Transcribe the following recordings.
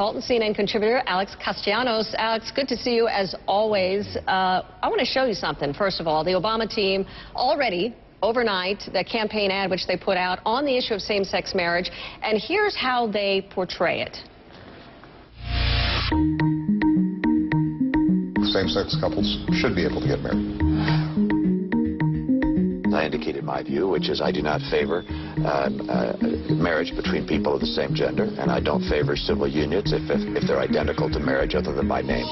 CNN contributor Alex Castellanos. Alex, good to see you as always. I want to show you something. First of all, the Obama team already overnight, the campaign ad which they put out on the issue of same-sex marriage, and here's how they portray it. Same-sex couples should be able to get married. I indicated my view, which is I do not favor marriage between people of the same gender, and I don't favor civil unions if they're identical to marriage other than by name.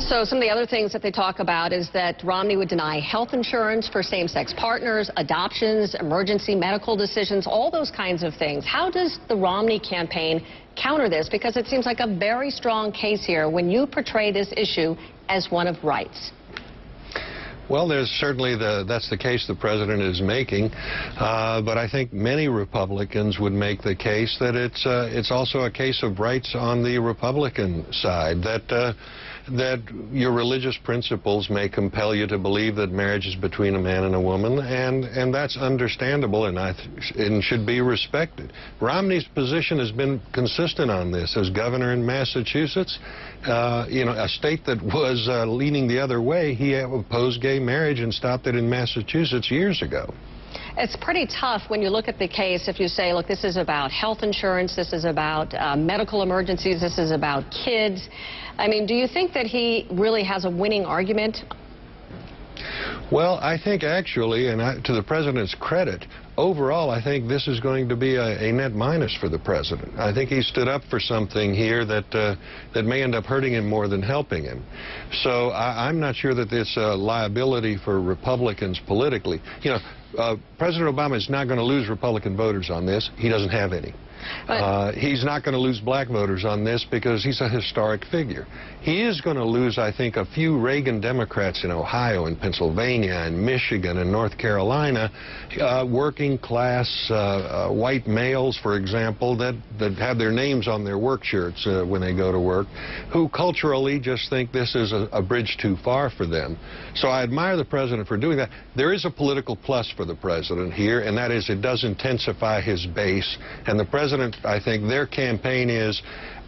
So some of the other things that they talk about is that Romney would deny health insurance for same-sex partners, adoptions, emergency medical decisions, all those kinds of things. How does the Romney campaign counter this? Because it seems like a very strong case here when you portray this issue as one of rights. Well, there's certainly that's the case the president is making, but I think many Republicans would make the case that it's also a case of rights on the Republican side, that your religious principles may compel you to believe that marriage is between a man and a woman, and that's understandable and should be respected. Romney's position has been consistent on this. As governor in Massachusetts, a state that was leaning the other way, he opposed gay marriage and stopped it in Massachusetts years ago. It's pretty tough when you look at the case if you say, look, this is about health insurance, this is about medical emergencies, this is about kids. I mean, do you think that he really has a winning argument? Well, I think actually, and to the president's credit, overall, I think this is going to be a net minus for the president. I think he stood up for something here that may end up hurting him more than helping him. So I'm not sure that it's a liability for Republicans politically. You know, President Obama is not going to lose Republican voters on this. He doesn't have any. He's not going to lose black voters on this because he's a historic figure. He is going to lose, I think, a few Reagan Democrats in Ohio and Pennsylvania and Michigan and North Carolina, working class white males, for example, that have their names on their work shirts when they go to work, who culturally just think this is a bridge too far for them. So I admire the president for doing that. There is a political plus for the president here, and that is it does intensify his base. And the president, I think their campaign is,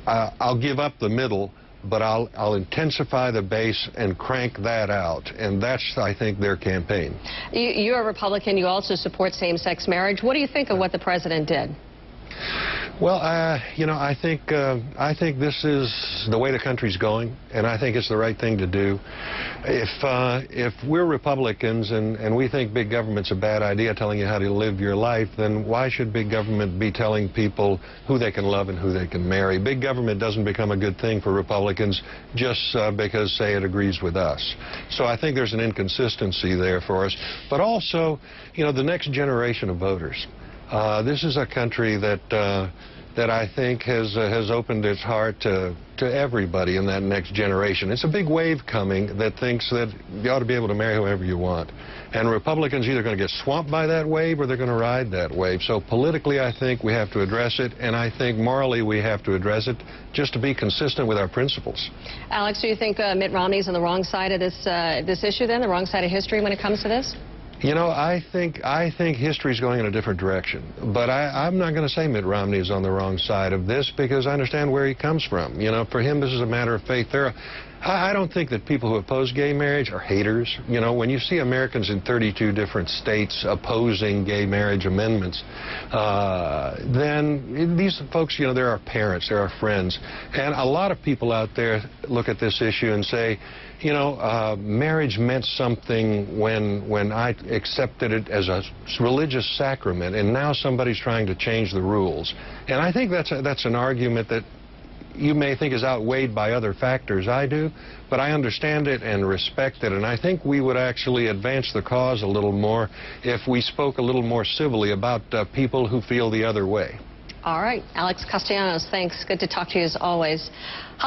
I'll give up the middle, but I'll intensify the base and crank that out. And that's, I think, their campaign. You're a Republican. You also support same-sex marriage. What do you think of what the president did? Well, you know, I think this is the way the country's going, and I think it's the right thing to do. If we're Republicans and we think big government's a bad idea, telling you how to live your life, then why should big government be telling people who they can love and who they can marry? Big government doesn't become a good thing for Republicans just because, say, it agrees with us. So I think there's an inconsistency there for us. But also, you know, the next generation of voters. This is a country that I think has opened its heart to everybody in that next generation. It's a big wave coming that thinks that you ought to be able to marry whoever you want. And Republicans are either going to get swamped by that wave or they're going to ride that wave. So politically, I think we have to address it, and I think morally we have to address it just to be consistent with our principles. Alex, do you think Mitt Romney's on the wrong side of this issue then, the wrong side of history when it comes to this? You know, I think history's going in a different direction. But I'm not going to say Mitt Romney is on the wrong side of this because I understand where he comes from. You know, for him, this is a matter of faith. I don't think that people who oppose gay marriage are haters. You know, when you see Americans in 32 different states opposing gay marriage amendments, then these folks, you know, they're our parents, they're our friends. And a lot of people out there look at this issue and say, you know, marriage meant something when I accepted it as a religious sacrament, and now somebody's trying to change the rules. And I think that's an argument that you may think is outweighed by other factors. I do, but I understand it and respect it, and I think we would actually advance the cause a little more if we spoke a little more civilly about people who feel the other way. All right. Alex Castellanos, thanks. Good to talk to you as always.